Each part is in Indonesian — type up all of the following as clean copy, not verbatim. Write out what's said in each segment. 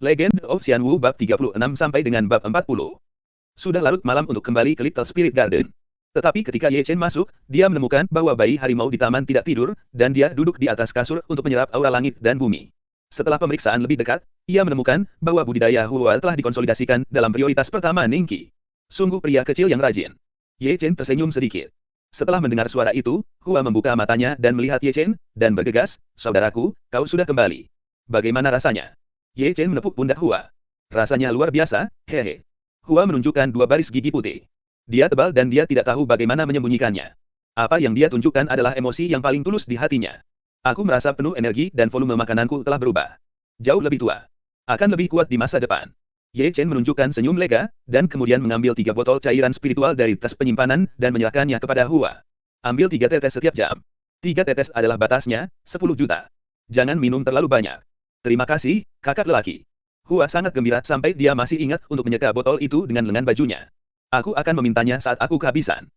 Legend of Xianwu bab 36 sampai dengan bab 40. Sudah larut malam untuk kembali ke Little Spirit Garden. Tetapi ketika Ye Chen masuk, dia menemukan bahwa bayi harimau di taman tidak tidur, dan dia duduk di atas kasur untuk menyerap aura langit dan bumi. Setelah pemeriksaan lebih dekat, ia menemukan bahwa budidaya Hua telah dikonsolidasikan dalam prioritas pertama Ningqi. Sungguh pria kecil yang rajin. Ye Chen tersenyum sedikit. Setelah mendengar suara itu, Hua membuka matanya dan melihat Ye Chen, dan bergegas, "Saudaraku, kau sudah kembali. Bagaimana rasanya?" Ye Chen menepuk pundak Hua. "Rasanya luar biasa, hehe." Hua menunjukkan dua baris gigi putih. Dia tebal dan dia tidak tahu bagaimana menyembunyikannya. Apa yang dia tunjukkan adalah emosi yang paling tulus di hatinya. "Aku merasa penuh energi dan volume makananku telah berubah. Jauh lebih tua. Akan lebih kuat di masa depan." Ye Chen menunjukkan senyum lega, dan kemudian mengambil 3 botol cairan spiritual dari tas penyimpanan dan menyerahkannya kepada Hua. "Ambil 3 tetes setiap jam. 3 tetes adalah batasnya, 10 juta. Jangan minum terlalu banyak." "Terima kasih, kakak lelaki." Hua sangat gembira sampai dia masih ingat untuk menyeka botol itu dengan lengan bajunya. "Aku akan memintanya saat aku kehabisan."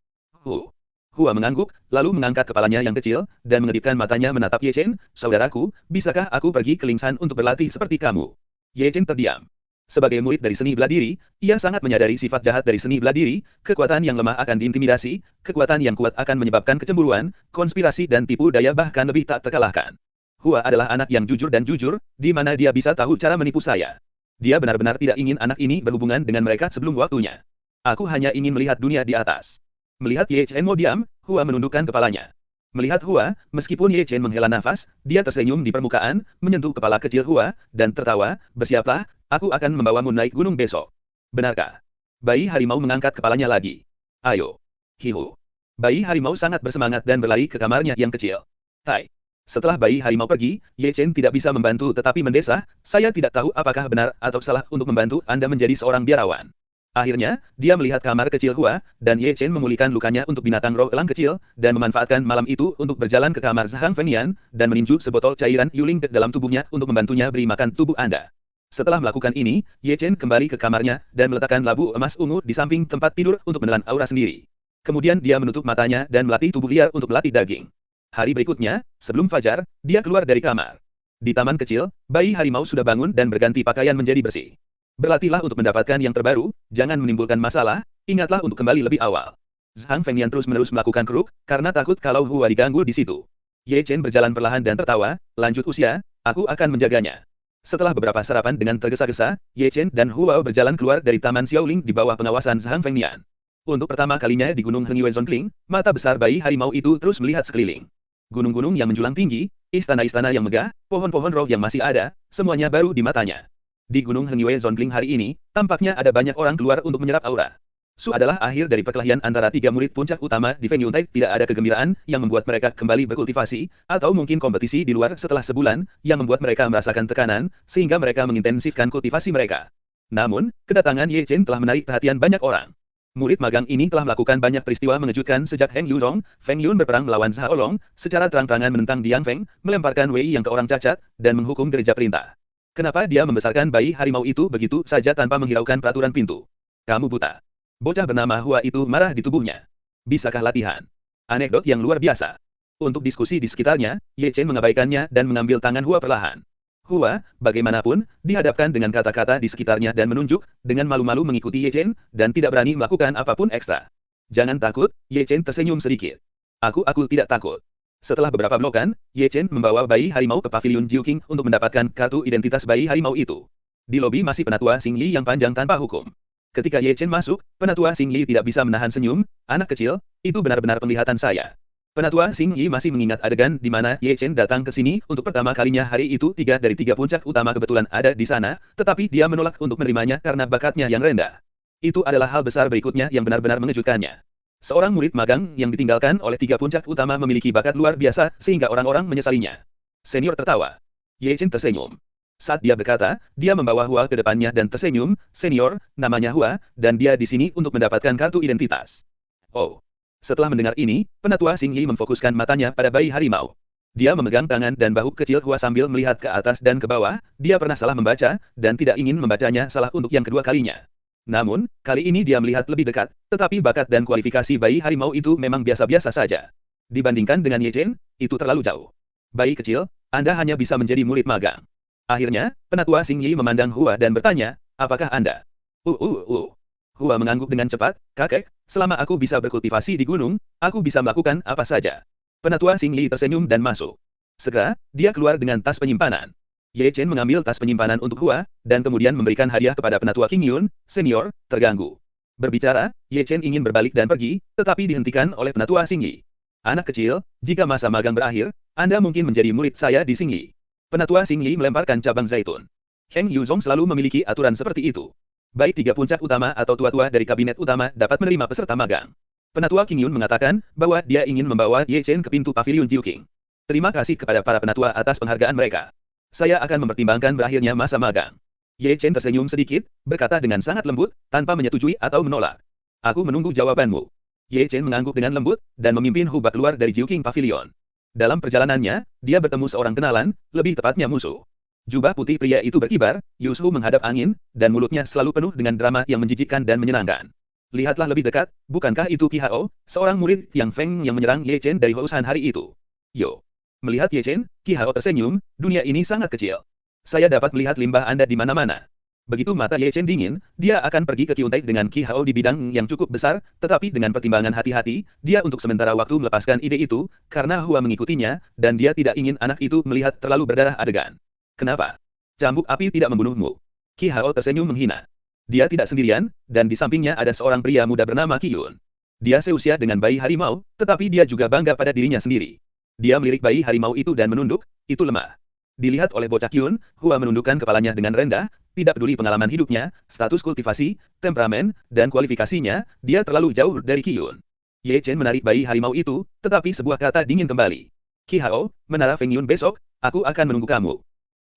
Hua mengangguk, lalu mengangkat kepalanya yang kecil, dan mengedipkan matanya menatap Ye Chen. "Saudaraku, bisakah aku pergi ke Lingshan untuk berlatih seperti kamu?" Ye Chen terdiam. Sebagai murid dari seni bela diri, ia sangat menyadari sifat jahat dari seni bela diri, kekuatan yang lemah akan diintimidasi, kekuatan yang kuat akan menyebabkan kecemburuan, konspirasi dan tipu daya bahkan lebih tak terkalahkan. Hua adalah anak yang jujur dan jujur, di mana dia bisa tahu cara menipu saya. Dia benar-benar tidak ingin anak ini berhubungan dengan mereka sebelum waktunya. "Aku hanya ingin melihat dunia di atas." Melihat Ye Chen mau diam, Hua menundukkan kepalanya. Melihat Hua, meskipun Ye Chen menghela nafas, dia tersenyum di permukaan, menyentuh kepala kecil Hua, dan tertawa, "Bersiaplah, aku akan membawamu naik gunung besok." "Benarkah?" Bayi harimau mengangkat kepalanya lagi. "Ayo." Hihu. Bayi harimau sangat bersemangat dan berlari ke kamarnya yang kecil. "Hai." Setelah bayi harimau pergi, Ye Chen tidak bisa membantu tetapi mendesah, "Saya tidak tahu apakah benar atau salah untuk membantu Anda menjadi seorang biarawan." Akhirnya, dia melihat kamar kecil Hua, dan Ye Chen memulihkan lukanya untuk binatang roh elang kecil, dan memanfaatkan malam itu untuk berjalan ke kamar Zhang Fengnian, dan meninju sebotol cairan Yuling ke dalam tubuhnya untuk membantunya beri makan tubuh Anda. Setelah melakukan ini, Ye Chen kembali ke kamarnya, dan meletakkan labu emas ungu di samping tempat tidur untuk menelan aura sendiri. Kemudian dia menutup matanya dan melatih tubuh liar untuk melatih daging. Hari berikutnya, sebelum fajar, dia keluar dari kamar. Di taman kecil, bayi harimau sudah bangun dan berganti pakaian menjadi bersih. "Berlatihlah untuk mendapatkan yang terbaru, jangan menimbulkan masalah, ingatlah untuk kembali lebih awal." Zhang Fengnian terus-menerus melakukan keruk, karena takut kalau Hua diganggu di situ. Ye Chen berjalan perlahan dan tertawa, "Lanjut usia, aku akan menjaganya." Setelah beberapa sarapan dengan tergesa-gesa, Ye Chen dan Hua berjalan keluar dari Taman Xiaoling di bawah pengawasan Zhang Fengnian. Untuk pertama kalinya di Gunung Hengyue Zonqing, mata besar bayi harimau itu terus melihat sekeliling. Gunung-gunung yang menjulang tinggi, istana-istana yang megah, pohon-pohon roh yang masih ada, semuanya baru di matanya. Di Gunung Hengyue Zonqing hari ini, tampaknya ada banyak orang keluar untuk menyerap aura. Su adalah akhir dari perkelahian antara 3 murid puncak utama di Feng Yuntai. Tidak ada kegembiraan yang membuat mereka kembali berkultivasi, atau mungkin kompetisi di luar setelah sebulan, yang membuat mereka merasakan tekanan, sehingga mereka mengintensifkan kultivasi mereka. Namun, kedatangan Ye Chen telah menarik perhatian banyak orang. Murid magang ini telah melakukan banyak peristiwa mengejutkan sejak Heng Yuzhong, Feng Yun berperang melawan Zhaolong, secara terang-terangan menentang Diang Feng, melemparkan Wei Yang ke orang cacat, dan menghukum gereja perintah. Kenapa dia membesarkan bayi harimau itu begitu saja tanpa menghiraukan peraturan pintu? "Kamu buta." Bocah bernama Hua itu marah di tubuhnya. "Bisakah latihan?" Anekdot yang luar biasa. Untuk diskusi di sekitarnya, Ye Chen mengabaikannya dan mengambil tangan Hua perlahan. Hua, bagaimanapun, dihadapkan dengan kata-kata di sekitarnya dan menunjuk, dengan malu-malu mengikuti Ye Chen, dan tidak berani melakukan apapun ekstra. "Jangan takut," Ye Chen tersenyum sedikit. Aku tidak takut." Setelah beberapa blokan, Ye Chen membawa bayi harimau ke pavilion Jiuqing untuk mendapatkan kartu identitas bayi harimau itu. Di lobi masih penatua Xing Yi yang panjang tanpa hukum. Ketika Ye Chen masuk, penatua Xing Yi tidak bisa menahan senyum. "Anak kecil, itu benar-benar penglihatan saya." Penatua Xing Yi masih mengingat adegan di mana Ye Chen datang ke sini untuk pertama kalinya hari itu. 3 dari 3 puncak utama kebetulan ada di sana, tetapi dia menolak untuk menerimanya karena bakatnya yang rendah. Itu adalah hal besar berikutnya yang benar-benar mengejutkannya. Seorang murid magang yang ditinggalkan oleh 3 puncak utama memiliki bakat luar biasa sehingga orang-orang menyesalinya. Senior tertawa. Ye Chen tersenyum. Saat dia berkata, dia membawa Hua ke depannya dan tersenyum. "Senior, namanya Hua, dan dia di sini untuk mendapatkan kartu identitas." "Oh." Setelah mendengar ini, penatua Xing Yi memfokuskan matanya pada bayi harimau. Dia memegang tangan dan bahu kecil Hua sambil melihat ke atas dan ke bawah. Dia pernah salah membaca, dan tidak ingin membacanya salah untuk yang kedua kalinya. Namun, kali ini dia melihat lebih dekat, tetapi bakat dan kualifikasi bayi harimau itu memang biasa-biasa saja. Dibandingkan dengan Ye Chen, itu terlalu jauh. "Bayi kecil, Anda hanya bisa menjadi murid magang." Akhirnya, Penatua Xing Yi memandang Hua dan bertanya, apakah Anda? Hua mengangguk dengan cepat, kakek, selama aku bisa berkultivasi di gunung, aku bisa melakukan apa saja. Penatua Xing Yi tersenyum dan masuk. Segera, dia keluar dengan tas penyimpanan. Ye Chen mengambil tas penyimpanan untuk Hua, dan kemudian memberikan hadiah kepada Penatua King Yun, senior, terganggu. Berbicara, Ye Chen ingin berbalik dan pergi, tetapi dihentikan oleh Penatua Xing Yi. Anak kecil, jika masa magang berakhir, Anda mungkin menjadi murid saya di Xing Yi. Penatua Xing Yi melemparkan cabang zaitun. Heng Yuzong selalu memiliki aturan seperti itu. Baik 3 puncak utama atau tua-tua dari kabinet utama dapat menerima peserta magang. Penatua King Yun mengatakan bahwa dia ingin membawa Ye Chen ke pintu pavilion Jiuqing. Terima kasih kepada para penatua atas penghargaan mereka. Saya akan mempertimbangkan berakhirnya masa magang. Ye Chen tersenyum sedikit, berkata dengan sangat lembut, tanpa menyetujui atau menolak. Aku menunggu jawabanmu. Ye Chen mengangguk dengan lembut, dan memimpin Hubak keluar dari Jiuqing Pavilion. Dalam perjalanannya, dia bertemu seorang kenalan, lebih tepatnya musuh. Jubah putih pria itu berkibar, Yushu menghadap angin, dan mulutnya selalu penuh dengan drama yang menjijikkan dan menyenangkan. Lihatlah lebih dekat, bukankah itu Qi Hao, seorang murid Yang Feng yang menyerang Ye Chen dari Housan hari itu? Yo. Melihat Ye Chen, Qi Hao tersenyum, dunia ini sangat kecil. Saya dapat melihat limbah Anda di mana-mana. Begitu mata Ye Chen dingin, dia akan pergi ke Kyuntai dengan Qi Hao di bidang yang cukup besar, tetapi dengan pertimbangan hati-hati, dia untuk sementara waktu melepaskan ide itu, karena Hua mengikutinya, dan dia tidak ingin anak itu melihat terlalu berdarah adegan. Kenapa? Cambuk api tidak membunuhmu. Qi Hao tersenyum menghina. Dia tidak sendirian, dan di sampingnya ada seorang pria muda bernama Qi Yun. Dia seusia dengan bayi harimau, tetapi dia juga bangga pada dirinya sendiri. Dia melirik bayi harimau itu dan menunduk, itu lemah. Dilihat oleh bocah Kyun, Hua menundukkan kepalanya dengan rendah, tidak peduli pengalaman hidupnya, status kultivasi, temperamen, dan kualifikasinya, dia terlalu jauh dari Kyun. Ye Chen menarik bayi harimau itu, tetapi sebuah kata dingin kembali. Qi Hao, menara Feng Yun besok, aku akan menunggu kamu.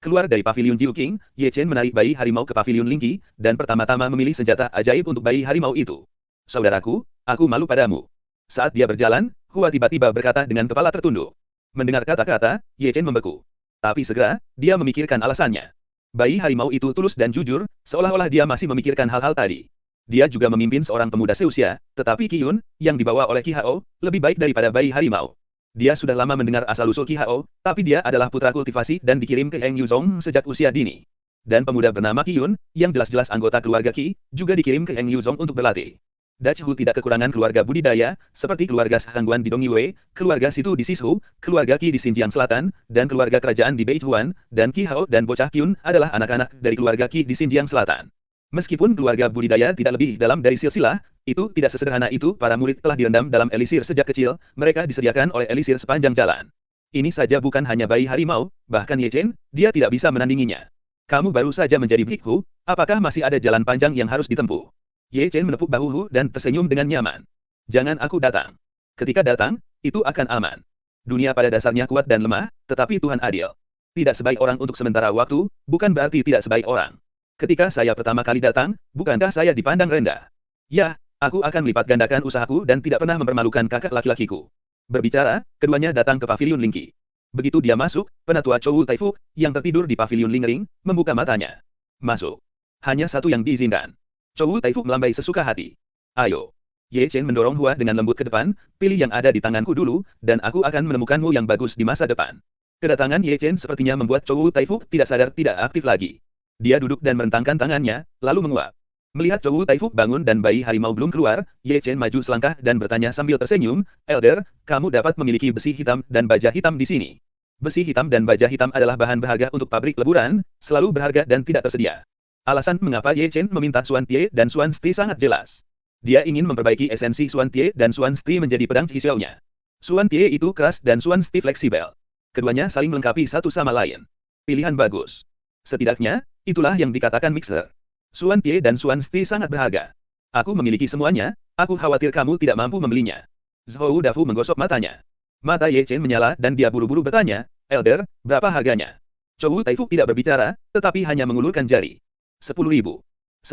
Keluar dari pavilion Jiuqing, Ye Chen menarik bayi harimau ke pavilion Lingqi, dan pertama-tama memilih senjata ajaib untuk bayi harimau itu. Saudaraku, aku malu padamu. Saat dia berjalan, Hua tiba-tiba berkata dengan kepala tertunduk. Mendengar kata-kata, Ye Chen membeku. Tapi segera, dia memikirkan alasannya. Bayi harimau itu tulus dan jujur, seolah-olah dia masih memikirkan hal-hal tadi. Dia juga memimpin seorang pemuda seusia, tetapi Qi Yun, yang dibawa oleh Qi Hao, lebih baik daripada bayi harimau. Dia sudah lama mendengar asal-usul Qi Hao, tapi dia adalah putra kultivasi dan dikirim ke Heng Yuzong sejak usia dini. Dan pemuda bernama Qi Yun, yang jelas-jelas anggota keluarga Qi, juga dikirim ke Heng Yuzong untuk berlatih. Dutch Hu tidak kekurangan keluarga budidaya, seperti keluarga Hangguan di Dongyue, keluarga Situ di Sishu, keluarga Qi di Xinjiang Selatan, dan keluarga kerajaan di Beichuan, dan Qi Hao dan bocah Kyun adalah anak-anak dari keluarga Qi di Xinjiang Selatan. Meskipun keluarga budidaya tidak lebih dalam dari silsilah, itu tidak sesederhana itu. Para murid telah direndam dalam elisir sejak kecil, mereka disediakan oleh elisir sepanjang jalan. Ini saja bukan hanya bayi harimau, bahkan Ye Chen, dia tidak bisa menandinginya. Kamu baru saja menjadi bhikkhu, apakah masih ada jalan panjang yang harus ditempuh? Ye Chen menepuk bahu Hu dan tersenyum dengan nyaman. Jangan aku datang. Ketika datang, itu akan aman. Dunia pada dasarnya kuat dan lemah, tetapi Tuhan adil. Tidak sebaik orang untuk sementara waktu, bukan berarti tidak sebaik orang. Ketika saya pertama kali datang, bukankah saya dipandang rendah? Ya, aku akan melipat gandakan usahaku dan tidak pernah mempermalukan kakak laki-lakiku. Berbicara, keduanya datang ke pavilion Lingqi. Begitu dia masuk, penatua Chou Taifuk, yang tertidur di pavilion Lingering, membuka matanya. Masuk. Hanya satu yang diizinkan. Chou Taifuk melambai sesuka hati. Ayo. Ye Chen mendorong Hua dengan lembut ke depan, pilih yang ada di tanganku dulu, dan aku akan menemukanmu yang bagus di masa depan. Kedatangan Ye Chen sepertinya membuat Chou Taifuk tidak sadar tidak aktif lagi. Dia duduk dan merentangkan tangannya, lalu menguap. Melihat Chou Taifuk bangun dan bayi harimau belum keluar, Ye Chen maju selangkah dan bertanya sambil tersenyum, Elder, kamu dapat memiliki besi hitam dan baja hitam di sini. Besi hitam dan baja hitam adalah bahan berharga untuk pabrik leburan, selalu berharga dan tidak tersedia. Alasan mengapa Ye Chen meminta Xuan Tie dan Xuan Sti sangat jelas. Dia ingin memperbaiki esensi Xuan Tie dan Xuan Sti menjadi pedang Qixuan-nya. Xuan Tie itu keras dan Xuan Sti fleksibel. Keduanya saling melengkapi satu sama lain. Pilihan bagus. Setidaknya, itulah yang dikatakan mixer. Xuan Tie dan Xuan Sti sangat berharga. Aku memiliki semuanya, aku khawatir kamu tidak mampu membelinya. Zhou Dafu menggosok matanya. Mata Ye Chen menyala dan dia buru-buru bertanya, Elder, berapa harganya? Chou Taifuk tidak berbicara, tetapi hanya mengulurkan jari. 10.000. 10.000.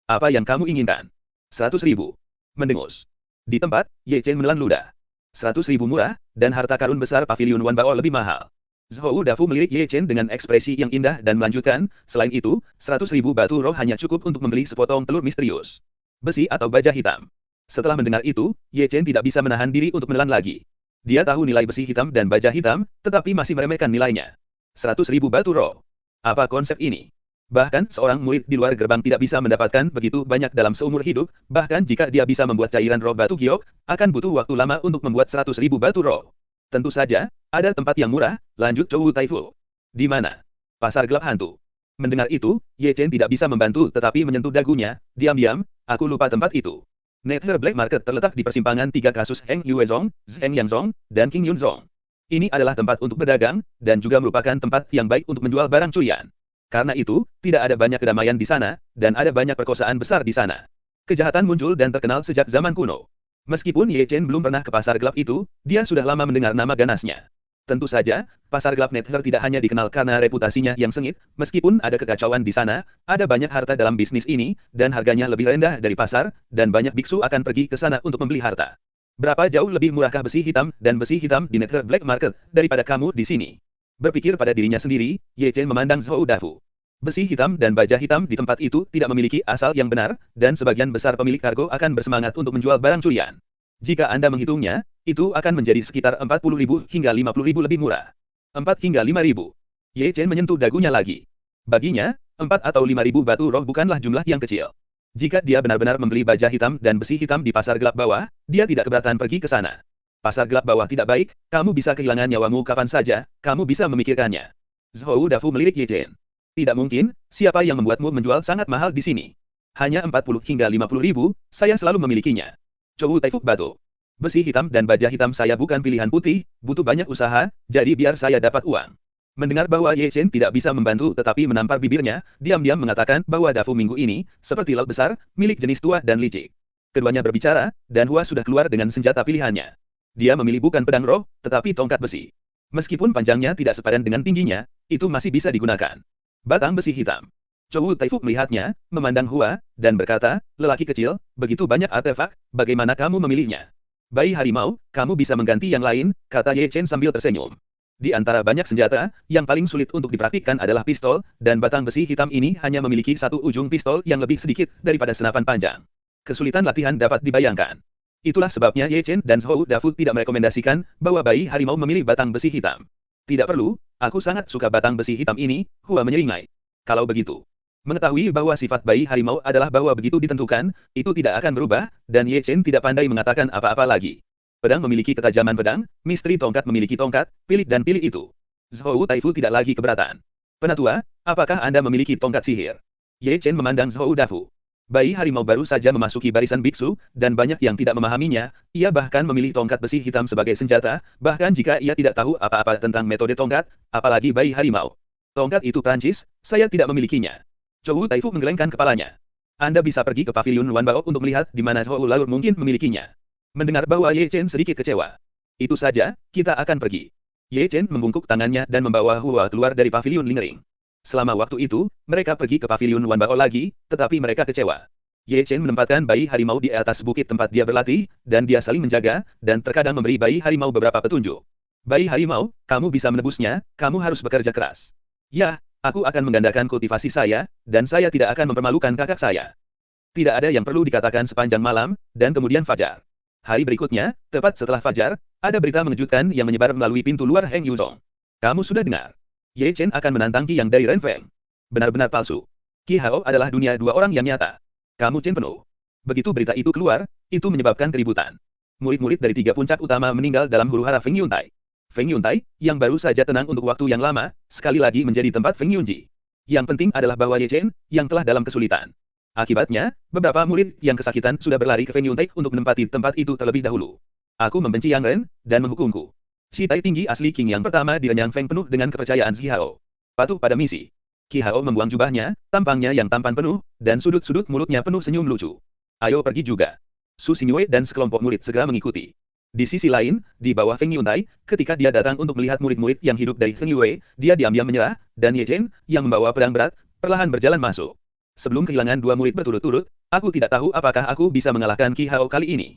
Apa yang kamu inginkan? 100.000. Mendengus. Di tempat, Ye Chen menelan ludah. 100.000 murah, dan harta karun besar pavilion Wanbao lebih mahal. Zhou Dafu melirik Ye Chen dengan ekspresi yang indah dan melanjutkan, selain itu, 100.000 batu roh hanya cukup untuk membeli sepotong telur misterius. Besi atau baja hitam. Setelah mendengar itu, Ye Chen tidak bisa menahan diri untuk menelan lagi. Dia tahu nilai besi hitam dan baja hitam, tetapi masih meremehkan nilainya. 100.000 batu roh. Apa konsep ini? Bahkan seorang murid di luar gerbang tidak bisa mendapatkan begitu banyak dalam seumur hidup, bahkan jika dia bisa membuat cairan roh batu giok, akan butuh waktu lama untuk membuat 100.000 batu roh. Tentu saja, ada tempat yang murah, lanjut Chou Taifu. Di mana? Pasar gelap hantu. Mendengar itu, Ye Chen tidak bisa membantu tetapi menyentuh dagunya, diam-diam, aku lupa tempat itu. Nether Black Market terletak di persimpangan tiga kasus Heng Yuezong, Zheng Yangzong, dan King Yunzong. Ini adalah tempat untuk berdagang, dan juga merupakan tempat yang baik untuk menjual barang curian. Karena itu, tidak ada banyak kedamaian di sana, dan ada banyak perkosaan besar di sana. Kejahatan muncul dan terkenal sejak zaman kuno. Meskipun Ye Chen belum pernah ke pasar gelap itu, dia sudah lama mendengar nama ganasnya. Tentu saja, pasar gelap Nether tidak hanya dikenal karena reputasinya yang sengit, meskipun ada kekacauan di sana, ada banyak harta dalam bisnis ini, dan harganya lebih rendah dari pasar, dan banyak biksu akan pergi ke sana untuk membeli harta. Berapa jauh lebih murahkah besi hitam dan besi hitam di Nether Black Market daripada kamu di sini? Berpikir pada dirinya sendiri, Ye Chen memandang Zhou Dafu. Besi hitam dan baja hitam di tempat itu tidak memiliki asal yang benar, dan sebagian besar pemilik kargo akan bersemangat untuk menjual barang curian. Jika Anda menghitungnya, itu akan menjadi sekitar 40.000 hingga 50.000 lebih murah. 4 hingga 5.000. Ye Chen menyentuh dagunya lagi. Baginya, 4 atau 5.000 batu roh bukanlah jumlah yang kecil. Jika dia benar-benar membeli baja hitam dan besi hitam di pasar gelap bawah, dia tidak keberatan pergi ke sana. Pasar gelap bawah tidak baik, kamu bisa kehilangan nyawamu kapan saja, kamu bisa memikirkannya. Zhou Dafu melirik Ye Chen. Tidak mungkin, siapa yang membuatmu menjual sangat mahal di sini? Hanya 40 hingga 50.000, saya selalu memilikinya. Chou Taifu batu. Besi hitam dan baja hitam saya bukan pilihan putih, butuh banyak usaha, jadi biar saya dapat uang. Mendengar bahwa Ye Chen tidak bisa membantu tetapi menampar bibirnya, diam-diam mengatakan bahwa Dafu minggu ini, seperti laut besar, milik jenis tua dan licik. Keduanya berbicara, dan Hua sudah keluar dengan senjata pilihannya. Dia memilih bukan pedang roh, tetapi tongkat besi. Meskipun panjangnya tidak sepadan dengan tingginya, itu masih bisa digunakan. Batang besi hitam. Chou Taifu melihatnya, memandang Hua, dan berkata, lelaki kecil, begitu banyak artefak, bagaimana kamu memilihnya? Bayi harimau, kamu bisa mengganti yang lain, kata Ye Chen sambil tersenyum. Di antara banyak senjata, yang paling sulit untuk dipraktikkan adalah pistol, dan batang besi hitam ini hanya memiliki satu ujung pistol yang lebih sedikit daripada senapan panjang. Kesulitan latihan dapat dibayangkan. Itulah sebabnya Ye Chen dan Zhou Dafu tidak merekomendasikan bahwa bayi harimau memilih batang besi hitam. Tidak perlu, aku sangat suka batang besi hitam ini, Hua menyeringai. Kalau begitu, mengetahui bahwa sifat bayi harimau adalah bahwa begitu ditentukan, itu tidak akan berubah, dan Ye Chen tidak pandai mengatakan apa-apa lagi. Pedang memiliki ketajaman pedang, misteri tongkat memiliki tongkat, pilih dan pilih itu. Zhou Taifu tidak lagi keberatan. Penatua, apakah Anda memiliki tongkat sihir? Ye Chen memandang Zhou Dafu. Bayi harimau baru saja memasuki barisan biksu, dan banyak yang tidak memahaminya, ia bahkan memilih tongkat besi hitam sebagai senjata, bahkan jika ia tidak tahu apa-apa tentang metode tongkat, apalagi bayi harimau. Tongkat itu Prancis, saya tidak memilikinya. Chou Taifu menggelengkan kepalanya. Anda bisa pergi ke pavilion Wanbao untuk melihat di mana Zhou Lalur mungkin memilikinya. Mendengar bahwa Ye Chen sedikit kecewa. Itu saja, kita akan pergi. Ye Chen membungkuk tangannya dan membawa Hua keluar dari pavilion Lingering. Selama waktu itu, mereka pergi ke pavilion Wanbao lagi, tetapi mereka kecewa. Ye Chen menempatkan bayi harimau di atas bukit tempat dia berlatih, dan dia saling menjaga, dan terkadang memberi bayi harimau beberapa petunjuk. Bayi harimau, kamu bisa menebusnya, kamu harus bekerja keras. Ya, aku akan menggandakan kultivasi saya, dan saya tidak akan mempermalukan kakak saya. Tidak ada yang perlu dikatakan sepanjang malam, dan kemudian fajar. Hari berikutnya, tepat setelah fajar, ada berita mengejutkan yang menyebar melalui pintu luar Heng Yuzong. Kamu sudah dengar? Ye Chen akan menantang Qi yang dari Renfeng. Benar-benar palsu. Qi Hao adalah dunia dua orang yang nyata. Kamu Chen penuh. Begitu berita itu keluar, itu menyebabkan keributan. Murid-murid dari tiga puncak utama meninggal dalam huru-hara Feng Yuntai. Feng Yuntai, yang baru saja tenang untuk waktu yang lama, sekali lagi menjadi tempat Feng Yunji. Yang penting adalah bahwa Ye Chen, yang telah dalam kesulitan. Akibatnya, beberapa murid yang kesakitan sudah berlari ke Feng Yuntai untuk menempati tempat itu terlebih dahulu. Aku membenci Yang Ren, dan menghukumku. Si Tai tinggi asli King yang pertama direnyang Feng penuh dengan kepercayaan Qi Hao. Patuh pada misi. Qi Hao membuang jubahnya, tampangnya yang tampan penuh, dan sudut-sudut mulutnya penuh senyum lucu. Ayo pergi juga. Su Xingyue dan sekelompok murid segera mengikuti. Di sisi lain, di bawah Feng Yuntai, ketika dia datang untuk melihat murid-murid yang hidup dari Feng Yue, dia diam-diam menyerah, dan Ye Chen, yang membawa pedang berat, perlahan berjalan masuk. Sebelum kehilangan dua murid berturut-turut, aku tidak tahu apakah aku bisa mengalahkan Qi Hao kali ini.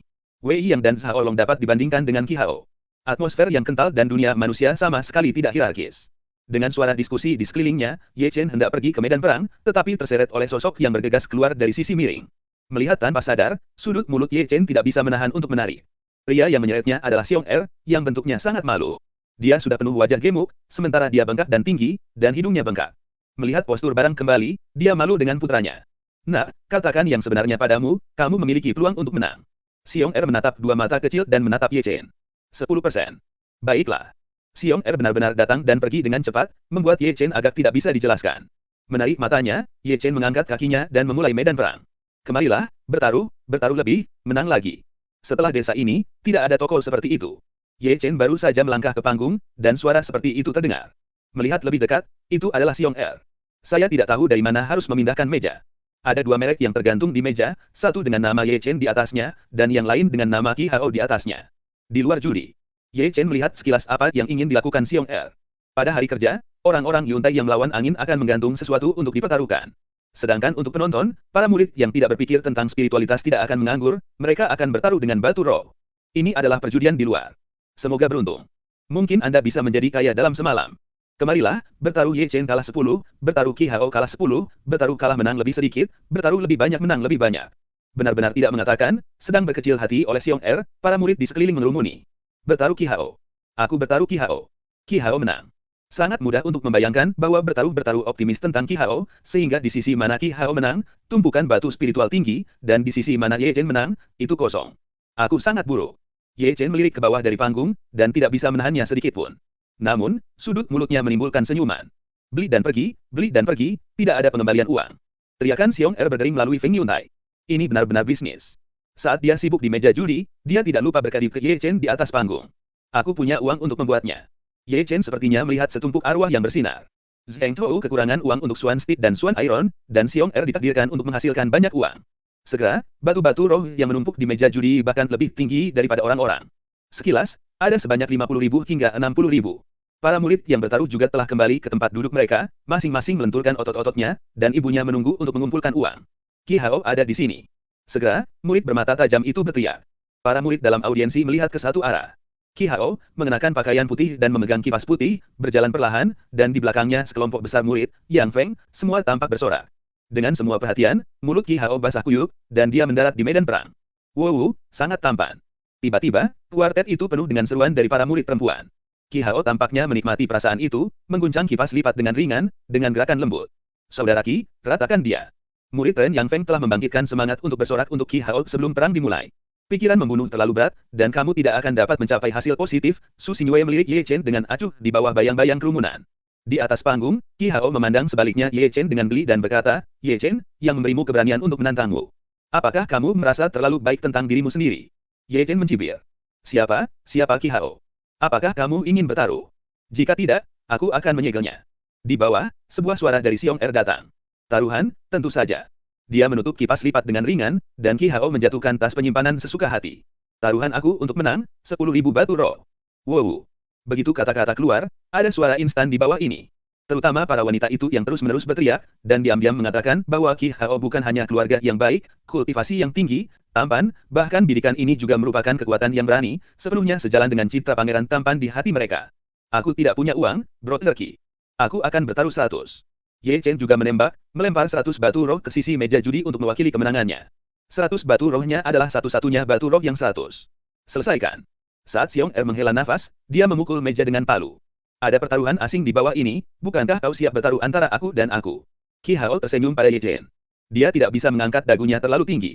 Wei Yang dan Zhao Long dapat dibandingkan dengan Qi Hao. Atmosfer yang kental dan dunia manusia sama sekali tidak hierarkis. Dengan suara diskusi di sekelilingnya, Ye Chen hendak pergi ke medan perang, tetapi terseret oleh sosok yang bergegas keluar dari sisi miring. Melihat tanpa sadar, sudut mulut Ye Chen tidak bisa menahan untuk menari. Pria yang menyeretnya adalah Xiong Er, yang bentuknya sangat malu. Dia sudah penuh wajah gemuk, sementara dia bengkak dan tinggi, dan hidungnya bengkak. Melihat postur barang kembali, dia malu dengan putranya. Nak, katakan yang sebenarnya padamu, kamu memiliki peluang untuk menang. Xiong Er menatap dua mata kecil dan menatap Ye Chen. 10%. Baiklah. Xiong Er benar-benar datang dan pergi dengan cepat, membuat Ye Chen agak tidak bisa dijelaskan. Menarik matanya, Ye Chen mengangkat kakinya dan memulai medan perang. Kemarilah, bertaruh lebih, menang lagi. Setelah desa ini, tidak ada toko seperti itu. Ye Chen baru saja melangkah ke panggung, dan suara seperti itu terdengar. Melihat lebih dekat, itu adalah Xiong Er. Saya tidak tahu dari mana harus memindahkan meja. Ada dua merek yang tergantung di meja, satu dengan nama Ye Chen di atasnya, dan yang lain dengan nama Qi Hao di atasnya. Di luar judi, Ye Chen melihat sekilas apa yang ingin dilakukan Xiong Er. Pada hari kerja, orang-orang Yuntai yang melawan angin akan menggantung sesuatu untuk dipertaruhkan. Sedangkan untuk penonton, para murid yang tidak berpikir tentang spiritualitas tidak akan menganggur, mereka akan bertaruh dengan batu roh. Ini adalah perjudian di luar. Semoga beruntung. Mungkin Anda bisa menjadi kaya dalam semalam. Kemarilah, bertaruh Ye Chen kalah 10, bertaruh Qi Hao kalah 10, bertaruh kalah menang lebih sedikit, bertaruh lebih banyak menang lebih banyak. Benar-benar tidak mengatakan, sedang berkecil hati oleh Xiong Er, para murid di sekeliling mengerumuni. Bertaruh Qi Hao. Aku bertaruh Qi Hao. Qi Hao menang. Sangat mudah untuk membayangkan bahwa bertaruh optimis tentang Qi Hao, sehingga di sisi mana Qi Hao menang, tumpukan batu spiritual tinggi, dan di sisi mana Ye Chen menang, itu kosong. Aku sangat buruk. Ye Chen melirik ke bawah dari panggung, dan tidak bisa menahannya sedikitpun. Namun, sudut mulutnya menimbulkan senyuman. Beli dan pergi, tidak ada pengembalian uang. Teriakan Xiong Er berdering melalui Feng Yuntai. Ini benar-benar bisnis. Saat dia sibuk di meja judi, dia tidak lupa berkedip ke Ye Chen di atas panggung. Aku punya uang untuk membuatnya. Ye Chen sepertinya melihat setumpuk arwah yang bersinar. Zheng Chou kekurangan uang untuk Swan Steel dan Swan Iron, dan Xiong Er ditakdirkan untuk menghasilkan banyak uang. Segera, batu-batu roh yang menumpuk di meja judi bahkan lebih tinggi daripada orang-orang. Sekilas, ada sebanyak 50.000 hingga 60.000. Para murid yang bertaruh juga telah kembali ke tempat duduk mereka, masing-masing melenturkan otot-ototnya, dan ibunya menunggu untuk mengumpulkan uang. Qi Hao ada di sini. Segera, murid bermata tajam itu berteriak. Para murid dalam audiensi melihat ke satu arah. Qi Hao, mengenakan pakaian putih dan memegang kipas putih, berjalan perlahan, dan di belakangnya sekelompok besar murid, Yang Feng, semua tampak bersorak. Dengan semua perhatian, mulut Qi Hao basah kuyup, dan dia mendarat di medan perang. Wow, sangat tampan. Tiba-tiba, kuartet itu penuh dengan seruan dari para murid perempuan. Qi Hao tampaknya menikmati perasaan itu, mengguncang kipas lipat dengan ringan, dengan gerakan lembut. Saudara Qi, ratakan dia. Murid Ren Yang Feng telah membangkitkan semangat untuk bersorak untuk Qi Hao sebelum perang dimulai. Pikiran membunuh terlalu berat, dan kamu tidak akan dapat mencapai hasil positif. Su Xingyue melirik Ye Chen dengan acuh di bawah bayang-bayang kerumunan. Di atas panggung, Qi Hao memandang sebaliknya Ye Chen dengan geli dan berkata, Ye Chen, yang memberimu keberanian untuk menantangmu. Apakah kamu merasa terlalu baik tentang dirimu sendiri? Ye Chen mencibir. Siapa Qi Hao? Apakah kamu ingin bertaruh? Jika tidak, aku akan menyegelnya. Di bawah, sebuah suara dari Xiong Er datang. Taruhan, tentu saja. Dia menutup kipas lipat dengan ringan, dan Qi Hao menjatuhkan tas penyimpanan sesuka hati. Taruhan aku untuk menang, 10.000 batu roh. Wow. Begitu kata-kata keluar, ada suara instan di bawah ini. Terutama para wanita itu yang terus-menerus berteriak, dan diam-diam mengatakan bahwa Qi Hao bukan hanya keluarga yang baik, kultivasi yang tinggi, tampan, bahkan bidikan ini juga merupakan kekuatan yang berani, sepenuhnya sejalan dengan citra pangeran tampan di hati mereka. Aku tidak punya uang, Brother Qi. Aku akan bertaruh 100. Ye Chen juga melempar 100 batu roh ke sisi meja judi untuk mewakili kemenangannya. 100 batu rohnya adalah satu-satunya batu roh yang 100. Selesaikan. Saat Xiong Er menghela nafas, dia memukul meja dengan palu. Ada pertaruhan asing di bawah ini, bukankah kau siap bertaruh antara aku dan aku? Qi Hao tersenyum pada Ye Chen. Dia tidak bisa mengangkat dagunya terlalu tinggi.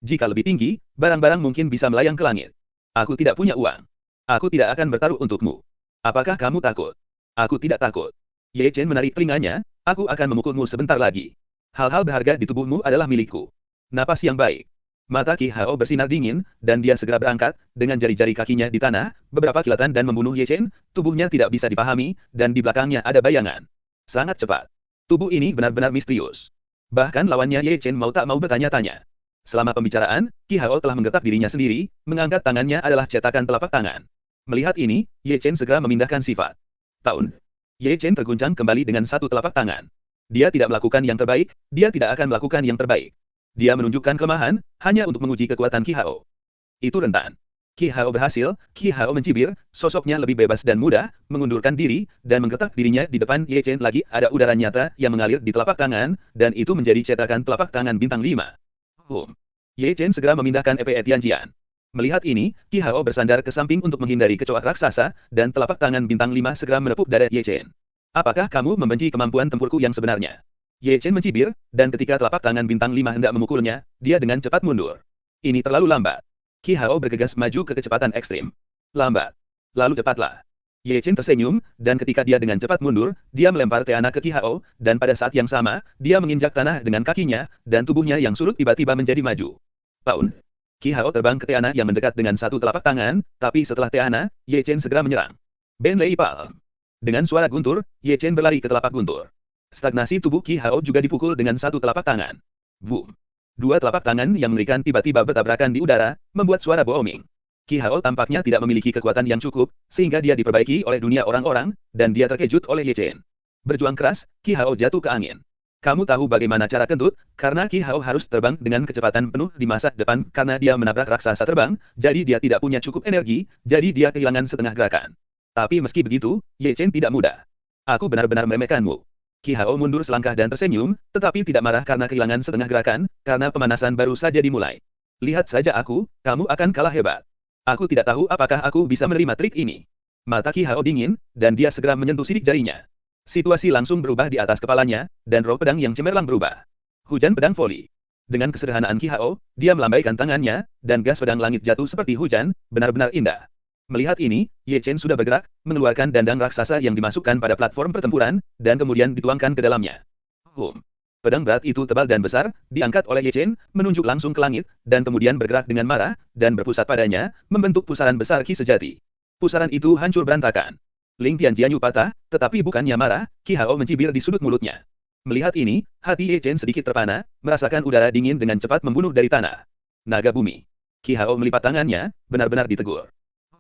Jika lebih tinggi, barang-barang mungkin bisa melayang ke langit. Aku tidak punya uang. Aku tidak akan bertaruh untukmu. Apakah kamu takut? Aku tidak takut. Ye Chen menarik telinganya, aku akan memukulmu sebentar lagi. Hal-hal berharga di tubuhmu adalah milikku. Napas yang baik. Mata Qi Hao bersinar dingin, dan dia segera berangkat, dengan jari-jari kakinya di tanah, beberapa kilatan dan membunuh Ye Chen, tubuhnya tidak bisa dipahami, dan di belakangnya ada bayangan. Sangat cepat. Tubuh ini benar-benar misterius. Bahkan lawannya Ye Chen mau tak mau bertanya-tanya. Selama pembicaraan, Qi Hao telah menggertak dirinya sendiri, mengangkat tangannya adalah cetakan telapak tangan. Melihat ini, Ye Chen segera memindahkan sifat. Tahun. Ye Chen terguncang kembali dengan satu telapak tangan. Dia tidak melakukan yang terbaik, dia tidak akan melakukan yang terbaik. Dia menunjukkan kelemahan, hanya untuk menguji kekuatan Qi Hao. Itu rentan. Qi Hao berhasil, Qi Hao mencibir, sosoknya lebih bebas dan mudah, mengundurkan diri, dan menggertak dirinya di depan Ye Chen lagi ada udara nyata yang mengalir di telapak tangan, dan itu menjadi cetakan telapak tangan bintang 5. Ye Chen segera memindahkan Epe Tianjian. Melihat ini, Qi Hao bersandar ke samping untuk menghindari kecoak raksasa, dan telapak tangan bintang 5 segera menepuk dada Ye Chen. Apakah kamu membenci kemampuan tempurku yang sebenarnya? Ye Chen mencibir, dan ketika telapak tangan bintang 5 hendak memukulnya, dia dengan cepat mundur. Ini terlalu lambat. Qi Hao bergegas maju ke kecepatan ekstrim. Lambat. Lalu cepatlah. Ye Chen tersenyum, dan ketika dia dengan cepat mundur, dia melempar Tiana ke Qi Hao, dan pada saat yang sama, dia menginjak tanah dengan kakinya, dan tubuhnya yang surut tiba-tiba menjadi maju. Paun. Qi Hao terbang ke Tiana yang mendekat dengan satu telapak tangan, tapi setelah Tiana, Ye Chen segera menyerang. Ben Lei Palm. Dengan suara guntur, Ye Chen berlari ke telapak guntur. Stagnasi tubuh Qi Hao juga dipukul dengan satu telapak tangan. Boom. Dua telapak tangan yang mengerikan tiba-tiba bertabrakan di udara, membuat suara booming. Qi Hao tampaknya tidak memiliki kekuatan yang cukup, sehingga dia diperbaiki oleh dunia orang-orang, dan dia terkejut oleh Ye Chen. Berjuang keras, Qi Hao jatuh ke angin. Kamu tahu bagaimana cara kentut, karena Qi Hao harus terbang dengan kecepatan penuh di masa depan karena dia menabrak raksasa terbang, jadi dia tidak punya cukup energi, jadi dia kehilangan setengah gerakan. Tapi meski begitu, Ye Chen tidak mudah. Aku benar-benar meremehkanmu. Qi Hao mundur selangkah dan tersenyum, tetapi tidak marah karena kehilangan setengah gerakan, karena pemanasan baru saja dimulai. Lihat saja aku, kamu akan kalah hebat. Aku tidak tahu apakah aku bisa menerima trik ini. Mata Qi Hao dingin, dan dia segera menyentuh sidik jarinya. Situasi langsung berubah di atas kepalanya, dan roh pedang yang cemerlang berubah. Hujan pedang voli. Dengan kesederhanaan Qi Hao, dia melambaikan tangannya, dan gas pedang langit jatuh seperti hujan, benar-benar indah. Melihat ini, Ye Chen sudah bergerak, mengeluarkan dandang raksasa yang dimasukkan pada platform pertempuran, dan kemudian dituangkan ke dalamnya. Pedang berat itu tebal dan besar, diangkat oleh Ye Chen, menunjuk langsung ke langit, dan kemudian bergerak dengan marah, dan berpusat padanya, membentuk pusaran besar Qi sejati. Pusaran itu hancur berantakan. Ling Tianjianyu patah, tetapi bukannya marah, Qi Hao mencibir di sudut mulutnya. Melihat ini, hati Ye Chen sedikit terpana, merasakan udara dingin dengan cepat membunuh dari tanah. Naga bumi. Qi Hao melipat tangannya, benar-benar ditegur.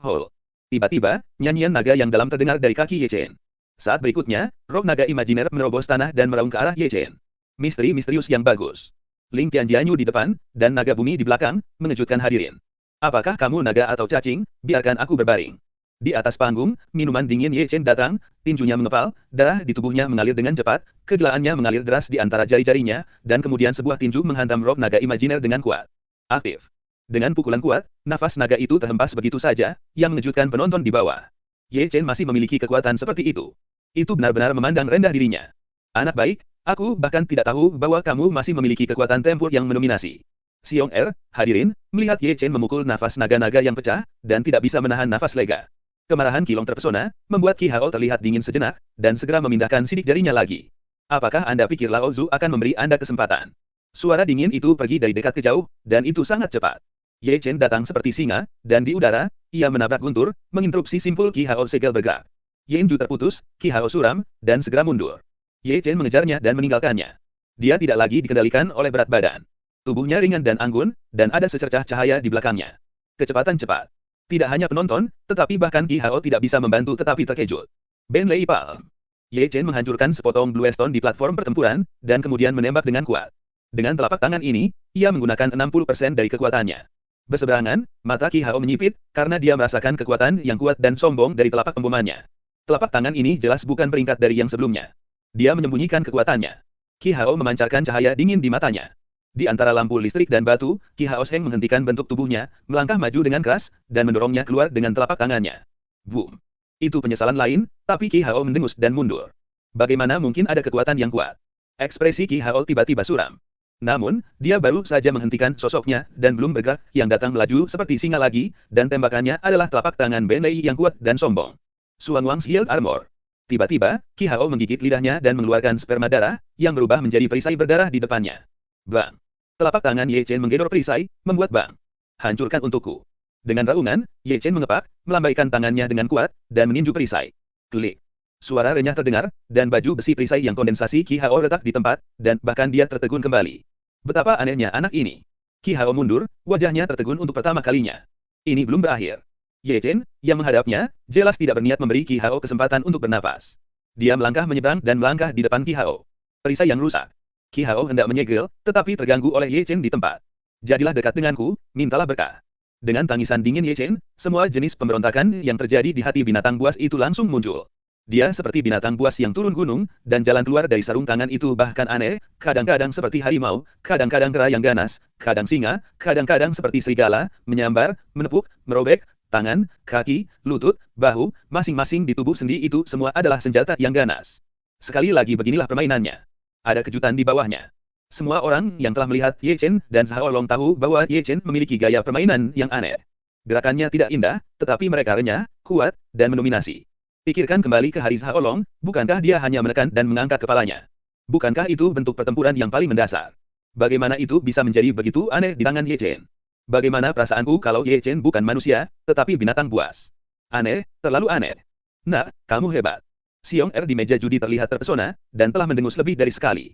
Hol. Tiba-tiba, nyanyian naga yang dalam terdengar dari kaki Ye Chen. Saat berikutnya, roh naga imajiner menerobos tanah dan meraung ke arah Ye Chen. Misteri misterius yang bagus. Ling Tianjianyu di depan, dan naga bumi di belakang, mengejutkan hadirin. Apakah kamu naga atau cacing? Biarkan aku berbaring. Di atas panggung, minuman dingin Ye Chen datang, tinjunya mengepal, darah di tubuhnya mengalir dengan cepat, kegilaannya mengalir deras di antara jari-jarinya, dan kemudian sebuah tinju menghantam roh naga imajiner dengan kuat. Aktif. Dengan pukulan kuat, nafas naga itu terhempas begitu saja, yang mengejutkan penonton di bawah. Ye Chen masih memiliki kekuatan seperti itu. Itu benar-benar memandang rendah dirinya. Anak baik, aku bahkan tidak tahu bahwa kamu masih memiliki kekuatan tempur yang mendominasi. Xiong Er, hadirin, melihat Ye Chen memukul nafas naga-naga yang pecah, dan tidak bisa menahan nafas lega. Kemarahan Qilong terpesona, membuat Qi Hao terlihat dingin sejenak, dan segera memindahkan sidik jarinya lagi. Apakah Anda pikir Lao Zu akan memberi Anda kesempatan? Suara dingin itu pergi dari dekat ke jauh, dan itu sangat cepat. Ye Chen datang seperti singa, dan di udara, ia menabrak guntur, menginterupsi simpul Qi Hao segel bergerak. Yen Ju terputus, Qi Hao suram, dan segera mundur. Ye Chen mengejarnya dan meninggalkannya. Dia tidak lagi dikendalikan oleh berat badan. Tubuhnya ringan dan anggun, dan ada secercah cahaya di belakangnya. Kecepatan cepat. Tidak hanya penonton, tetapi bahkan Qi Hao tidak bisa membantu tetapi terkejut. Ben Lei Palm. Ye Chen menghancurkan sepotong Blue Stone di platform pertempuran, dan kemudian menembak dengan kuat. Dengan telapak tangan ini, ia menggunakan 60% dari kekuatannya. Berseberangan, mata Qi Hao menyipit, karena dia merasakan kekuatan yang kuat dan sombong dari telapak pembomannya. Telapak tangan ini jelas bukan peringkat dari yang sebelumnya. Dia menyembunyikan kekuatannya. Qi Hao memancarkan cahaya dingin di matanya. Di antara lampu listrik dan batu, Qi Hao Sheng menghentikan bentuk tubuhnya, melangkah maju dengan keras, dan mendorongnya keluar dengan telapak tangannya. Boom. Itu penyesalan lain, tapi Qi Hao mendengus dan mundur. Bagaimana mungkin ada kekuatan yang kuat? Ekspresi Qi Hao tiba-tiba suram. Namun, dia baru saja menghentikan sosoknya, dan belum bergerak, yang datang melaju seperti singa lagi, dan tembakannya adalah telapak tangan Ben Lei yang kuat dan sombong. Xuanwang's Shield Armor. Tiba-tiba, Qi Hao menggigit lidahnya dan mengeluarkan sperma darah, yang berubah menjadi perisai berdarah di depannya. Bang! Telapak tangan Ye Chen menggedor perisai, membuat bang. Hancurkan untukku. Dengan raungan, Ye Chen mengepak, melambaikan tangannya dengan kuat, dan meninju perisai. Klik. Suara renyah terdengar, dan baju besi perisai yang kondensasi Qi Hao retak di tempat, dan bahkan dia tertegun kembali. Betapa anehnya anak ini. Qi Hao mundur, wajahnya tertegun untuk pertama kalinya. Ini belum berakhir. Ye Chen, yang menghadapnya, jelas tidak berniat memberi Qi Hao kesempatan untuk bernapas. Dia melangkah menyeberang dan melangkah di depan Qi Hao. Perisai yang rusak. Qi Hao hendak menyegel, tetapi terganggu oleh Ye Chen di tempat. Jadilah dekat denganku, mintalah berkah. Dengan tangisan dingin Ye Chen, semua jenis pemberontakan yang terjadi di hati binatang buas itu langsung muncul. Dia seperti binatang buas yang turun gunung, dan jalan keluar dari sarung tangan itu bahkan aneh, kadang-kadang seperti harimau, kadang-kadang kera yang ganas, kadang singa, kadang-kadang seperti serigala, menyambar, menepuk, merobek, tangan, kaki, lutut, bahu, masing-masing di tubuh sendi itu semua adalah senjata yang ganas. Sekali lagi beginilah permainannya. Ada kejutan di bawahnya. Semua orang yang telah melihat Ye Chen dan Xiao Long tahu bahwa Ye Chen memiliki gaya permainan yang aneh. Gerakannya tidak indah, tetapi mereka renyah, kuat, dan mendominasi. Pikirkan kembali ke hari Xiao Long, bukankah dia hanya menekan dan mengangkat kepalanya? Bukankah itu bentuk pertempuran yang paling mendasar? Bagaimana itu bisa menjadi begitu aneh di tangan Ye Chen? Bagaimana perasaanku kalau Ye Chen bukan manusia, tetapi binatang buas? Aneh, terlalu aneh. Nah, kamu hebat. Xiong Er di meja judi terlihat terpesona, dan telah mendengus lebih dari sekali.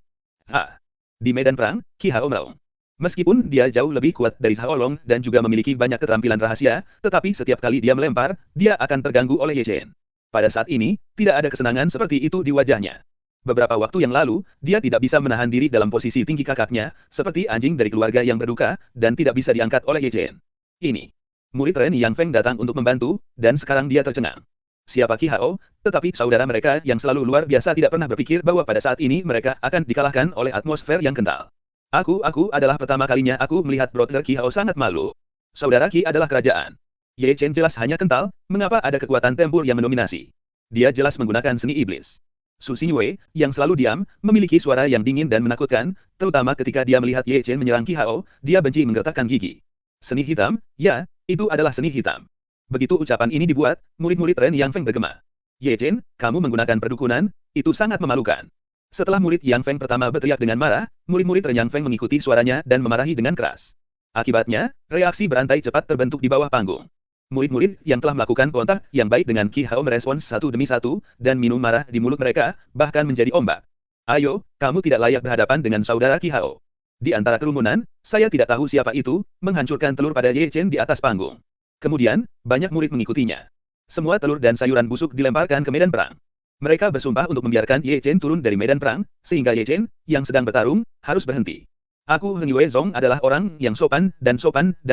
Di medan perang, Qi Hao meraung. Meskipun dia jauh lebih kuat dari Xiao Long dan juga memiliki banyak keterampilan rahasia, tetapi setiap kali dia melempar, dia akan terganggu oleh Ye Chen. Pada saat ini, tidak ada kesenangan seperti itu di wajahnya. Beberapa waktu yang lalu, dia tidak bisa menahan diri dalam posisi tinggi kakaknya, seperti anjing dari keluarga yang berduka, dan tidak bisa diangkat oleh Ye Chen. Ini. Murid Ren Yang Feng datang untuk membantu, dan sekarang dia tercengang. Siapa Qi Hao, tetapi saudara mereka yang selalu luar biasa tidak pernah berpikir bahwa pada saat ini mereka akan dikalahkan oleh atmosfer yang kental. Aku adalah pertama kalinya aku melihat brother Qi Hao sangat malu. Saudara Qi adalah kerajaan. Ye Chen jelas hanya kental, mengapa ada kekuatan tempur yang mendominasi? Dia jelas menggunakan seni iblis. Su Xinwei, yang selalu diam, memiliki suara yang dingin dan menakutkan, terutama ketika dia melihat Ye Chen menyerang Qi Hao, dia benci menggertakkan gigi. Seni hitam? Ya, itu adalah seni hitam. Begitu ucapan ini dibuat, murid-murid Ren Yang Feng bergema. Ye Chen, kamu menggunakan perdukunan, itu sangat memalukan. Setelah murid Yang Feng pertama berteriak dengan marah, murid-murid Ren Yang Feng mengikuti suaranya dan memarahi dengan keras. Akibatnya, reaksi berantai cepat terbentuk di bawah panggung. Murid-murid yang telah melakukan kontak yang baik dengan Qi Hao merespons satu demi satu, dan minum marah di mulut mereka, bahkan menjadi ombak. Ayo, kamu tidak layak berhadapan dengan saudara Qi Hao. Di antara kerumunan, saya tidak tahu siapa itu, menghancurkan telur pada Ye Chen di atas panggung. Kemudian, banyak murid mengikutinya. Semua telur dan sayuran busuk dilemparkan ke medan perang. Mereka bersumpah untuk membiarkan Ye Chen turun dari medan perang, sehingga Ye Chen, yang sedang bertarung, harus berhenti. Aku Heng Yue Zong adalah orang yang sopan dan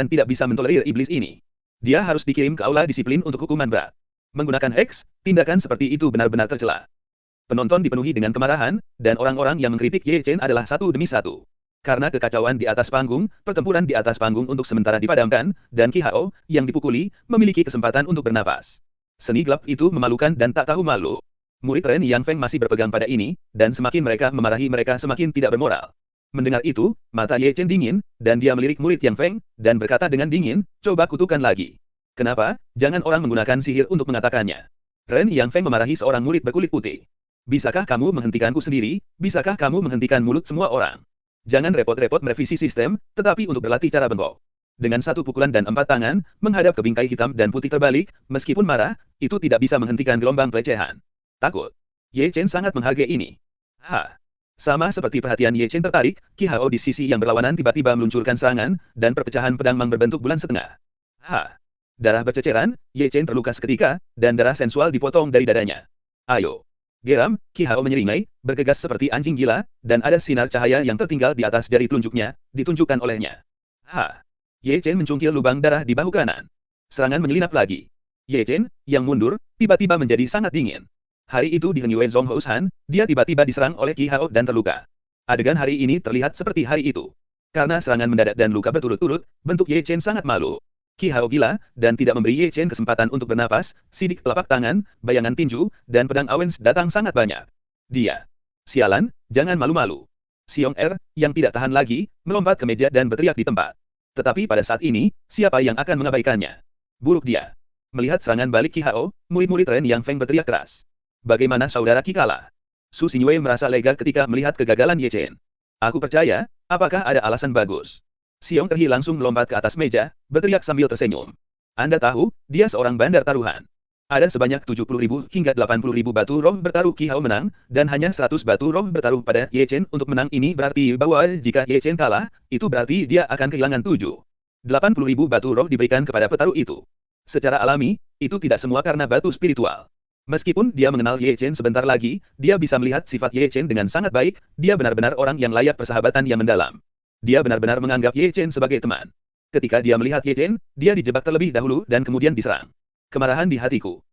tidak bisa mentolerir iblis ini. Dia harus dikirim ke aula disiplin untuk hukuman berat. Menggunakan X, tindakan seperti itu benar-benar tercela. Penonton dipenuhi dengan kemarahan, dan orang-orang yang mengkritik Ye Chen adalah satu demi satu. Karena kekacauan di atas panggung, pertempuran di atas panggung untuk sementara dipadamkan, dan Qi Hao, yang dipukuli, memiliki kesempatan untuk bernapas. Seni gelap itu memalukan dan tak tahu malu. Murid Ren Yang Feng masih berpegang pada ini, dan semakin mereka memarahi mereka semakin tidak bermoral. Mendengar itu, mata Ye Chen dingin, dan dia melirik murid Yang Feng, dan berkata dengan dingin, coba kutukan lagi. Kenapa? Jangan orang menggunakan sihir untuk mengatakannya. Ren Yang Feng memarahi seorang murid berkulit putih. Bisakah kamu menghentikanku sendiri? Bisakah kamu menghentikan mulut semua orang? Jangan repot-repot merevisi sistem, tetapi untuk berlatih cara bengkok. Dengan satu pukulan dan 4 tangan, menghadap ke bingkai hitam dan putih terbalik, meskipun marah, itu tidak bisa menghentikan gelombang pelecehan. Takut. Ye Chen sangat menghargai ini. Sama seperti perhatian Ye Chen tertarik, Qi Hao di sisi yang berlawanan tiba-tiba meluncurkan serangan, dan perpecahan pedang Mang berbentuk bulan setengah. Darah berceceran, Ye Chen terluka seketika, dan darah sensual dipotong dari dadanya. Ayo. Geram, Qi Hao menyeringai, bergegas seperti anjing gila, dan ada sinar cahaya yang tertinggal di atas jari telunjuknya, ditunjukkan olehnya. Ye Chen mencungkil lubang darah di bahu kanan. Serangan menyelinap lagi. Ye Chen, yang mundur, tiba-tiba menjadi sangat dingin. Hari itu di Heng Yue Zong Houshan, dia tiba-tiba diserang oleh Qi Hao dan terluka. Adegan hari ini terlihat seperti hari itu. Karena serangan mendadak dan luka berturut-turut, bentuk Ye Chen sangat malu. Qi Hao gila, dan tidak memberi Ye Chen kesempatan untuk bernapas, sidik telapak tangan, bayangan tinju, dan pedang Awens datang sangat banyak. Dia. Sialan, jangan malu-malu. Xiong Er, yang tidak tahan lagi, melompat ke meja dan berteriak di tempat. Tetapi pada saat ini, siapa yang akan mengabaikannya? Buruk dia. Melihat serangan balik Qi Hao, murid-murid Ren Yang Feng berteriak keras. Bagaimana saudara Qi kalah? Su Xinwei merasa lega ketika melihat kegagalan Ye Chen. Aku percaya, apakah ada alasan bagus? Xiong Erhi langsung melompat ke atas meja, berteriak sambil tersenyum. Anda tahu, dia seorang bandar taruhan. Ada sebanyak 70.000 hingga 80.000 batu roh bertaruh Qi Hao menang, dan hanya 100 batu roh bertaruh pada Ye Chen untuk menang. Ini berarti bahwa jika Ye Chen kalah, itu berarti dia akan kehilangan 80.000 batu roh diberikan kepada petaruh itu. Secara alami, itu tidak semua karena batu spiritual. Meskipun dia mengenal Ye Chen sebentar lagi, dia bisa melihat sifat Ye Chen dengan sangat baik, dia benar-benar orang yang layak persahabatan yang mendalam. Dia benar-benar menganggap Ye Chen sebagai teman. Ketika dia melihat Ye Chen, dia dijebak terlebih dahulu dan kemudian diserang. Kemarahan di hatiku.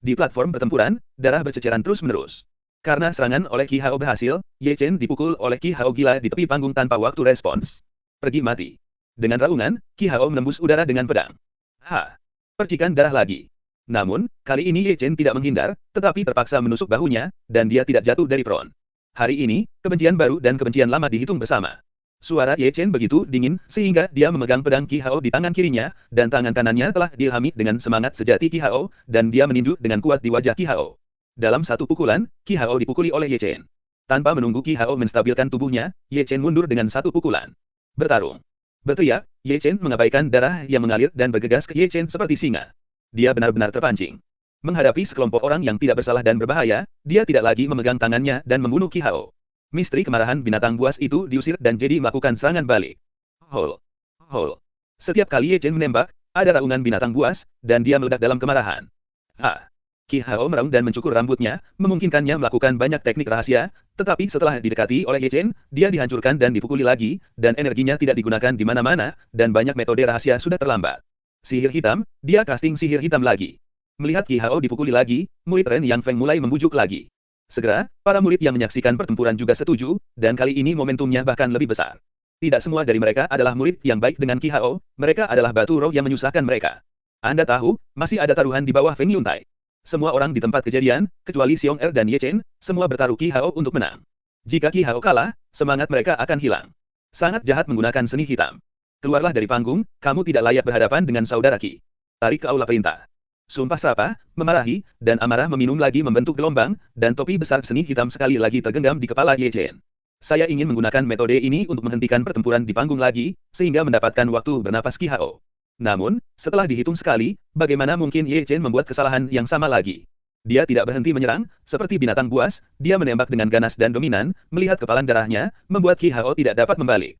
Di platform pertempuran, darah berceceran terus-menerus. Karena serangan oleh Qi Hao berhasil, Ye Chen dipukul oleh Qi Hao gila di tepi panggung tanpa waktu respons. Pergi mati. Dengan raungan, Qi Hao menembus udara dengan pedang. Percikan darah lagi. Namun, kali ini Ye Chen tidak menghindar, tetapi terpaksa menusuk bahunya, dan dia tidak jatuh dari peron. Hari ini, kebencian baru dan kebencian lama dihitung bersama. Suara Ye Chen begitu dingin, sehingga dia memegang pedang Qi Hao di tangan kirinya, dan tangan kanannya telah diilhami dengan semangat sejati Qi Hao, dan dia meninju dengan kuat di wajah Qi Hao. Dalam satu pukulan, Qi Hao dipukuli oleh Ye Chen. Tanpa menunggu Qi Hao menstabilkan tubuhnya, Ye Chen mundur dengan satu pukulan. Bertarung. Berteriak, Ye Chen mengabaikan darah yang mengalir dan bergegas ke Ye Chen seperti singa. Dia benar-benar terpancing. Menghadapi sekelompok orang yang tidak bersalah dan berbahaya, dia tidak lagi memegang tangannya dan membunuh Qi Hao. Misteri kemarahan binatang buas itu diusir dan jadi melakukan serangan balik. Hol. Hol. Setiap kali Ye Chen menembak, ada raungan binatang buas, dan dia meledak dalam kemarahan. Qi Hao meraung dan mencukur rambutnya, memungkinkannya melakukan banyak teknik rahasia, tetapi setelah didekati oleh Ye Chen, dia dihancurkan dan dipukuli lagi, dan energinya tidak digunakan di mana-mana, dan banyak metode rahasia sudah terlambat. Sihir hitam, dia casting sihir hitam lagi. Melihat Qi Hao dipukuli lagi, murid Ren Yang Feng mulai membujuk lagi. Segera, para murid yang menyaksikan pertempuran juga setuju, dan kali ini momentumnya bahkan lebih besar. Tidak semua dari mereka adalah murid yang baik dengan Qi Hao, mereka adalah batu roh yang menyusahkan mereka. Anda tahu, masih ada taruhan di bawah Feng Yuntai. Semua orang di tempat kejadian, kecuali Xiong Er dan Ye Chen, semua bertaruh Qi Hao untuk menang. Jika Qi Hao kalah, semangat mereka akan hilang. Sangat jahat menggunakan seni hitam. Keluarlah dari panggung, kamu tidak layak berhadapan dengan saudara Qi. Tarik ke aula perintah. Sumpah serapah, memarahi, dan amarah meminum lagi membentuk gelombang, dan topi besar seni hitam sekali lagi tergenggam di kepala Ye Chen. Saya ingin menggunakan metode ini untuk menghentikan pertempuran di panggung lagi, sehingga mendapatkan waktu bernapas Qi Hao. Namun, setelah dihitung sekali, bagaimana mungkin Ye Chen membuat kesalahan yang sama lagi? Dia tidak berhenti menyerang, seperti binatang buas, dia menembak dengan ganas dan dominan, melihat kepalan darahnya, membuat Qi Hao tidak dapat membalik.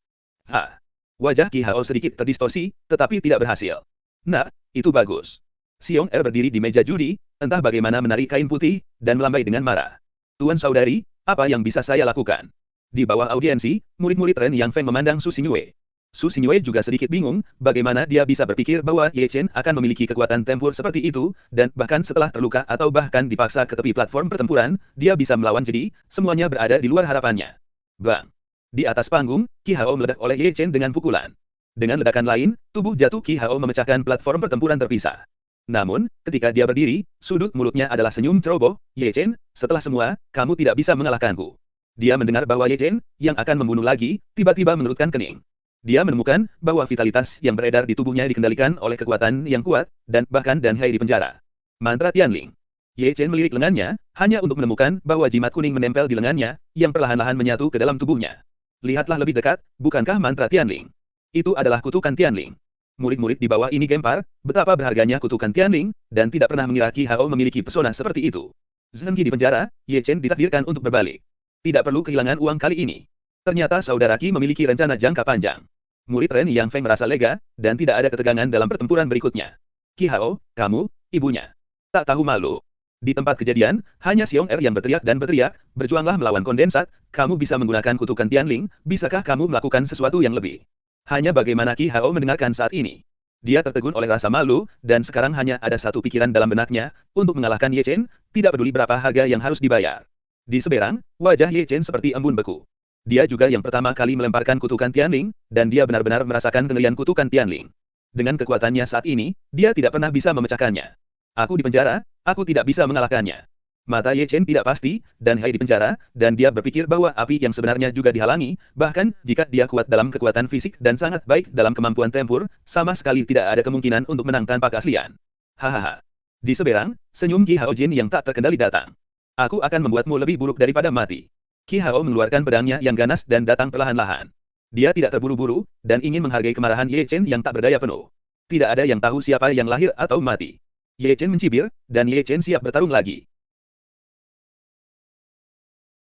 Wajah Qi Hao sedikit terdistorsi, tetapi tidak berhasil. Nah, itu bagus. Xiong Er berdiri di meja judi, entah bagaimana menarik kain putih, dan melambai dengan marah. Tuan saudari, apa yang bisa saya lakukan? Di bawah audiensi, murid-murid Ren Yang Feng memandang Su Xingyue. Su Xingyue juga sedikit bingung, bagaimana dia bisa berpikir bahwa Ye Chen akan memiliki kekuatan tempur seperti itu, dan bahkan setelah terluka atau bahkan dipaksa ke tepi platform pertempuran, dia bisa melawan jadi, semuanya berada di luar harapannya. Bang! Di atas panggung, Qi Hao meledak oleh Ye Chen dengan pukulan. Dengan ledakan lain, tubuh jatuh Qi Hao memecahkan platform pertempuran terpisah. Namun, ketika dia berdiri, sudut mulutnya adalah senyum ceroboh, Ye Chen, setelah semua, kamu tidak bisa mengalahkanku. Dia mendengar bahwa Ye Chen, yang akan membunuh lagi, tiba-tiba mengerutkan kening. Dia menemukan bahwa vitalitas yang beredar di tubuhnya dikendalikan oleh kekuatan yang kuat, dan bahkan Dan Hai di penjara. Mantra Tianling. Ye Chen melirik lengannya, hanya untuk menemukan bahwa jimat kuning menempel di lengannya, yang perlahan-lahan menyatu ke dalam tubuhnya. Lihatlah lebih dekat, bukankah mantra Tianling? Itu adalah kutukan Tianling. Murid-murid di bawah ini gempar, betapa berharganya kutukan Tianling, dan tidak pernah mengira Qi Hao memiliki pesona seperti itu. Zheng Qi di penjara, Ye Chen ditakdirkan untuk berbalik. Tidak perlu kehilangan uang kali ini. Ternyata saudara Qi memiliki rencana jangka panjang. Murid Ren Yang Feng merasa lega, dan tidak ada ketegangan dalam pertempuran berikutnya. Qi Hao, kamu, ibunya. Tak tahu malu. Di tempat kejadian, hanya Xiong Er yang berteriak dan berteriak, berjuanglah melawan kondensat, kamu bisa menggunakan kutukan Tianling, bisakah kamu melakukan sesuatu yang lebih? Hanya bagaimana Qi Hao mendengarkan saat ini. Dia tertegun oleh rasa malu, dan sekarang hanya ada satu pikiran dalam benaknya, untuk mengalahkan Ye Chen, tidak peduli berapa harga yang harus dibayar. Di seberang, wajah Ye Chen seperti embun beku. Dia juga yang pertama kali melemparkan kutukan Tianling, dan dia benar-benar merasakan kengerian kutukan Tianling. Dengan kekuatannya saat ini, dia tidak pernah bisa memecahkannya. Aku di penjara, aku tidak bisa mengalahkannya. Mata Ye Chen tidak pasti, dan Hai di penjara, dan dia berpikir bahwa api yang sebenarnya juga dihalangi, bahkan jika dia kuat dalam kekuatan fisik dan sangat baik dalam kemampuan tempur, sama sekali tidak ada kemungkinan untuk menang tanpa keaslian. Hahaha. Di seberang, senyum Qi Hao Jin yang tak terkendali datang. Aku akan membuatmu lebih buruk daripada mati. Qi Hao mengeluarkan pedangnya yang ganas dan datang perlahan-lahan. Dia tidak terburu-buru, dan ingin menghargai kemarahan Ye Chen yang tak berdaya penuh. Tidak ada yang tahu siapa yang lahir atau mati. Ye Chen mencibir, dan Ye Chen siap bertarung lagi.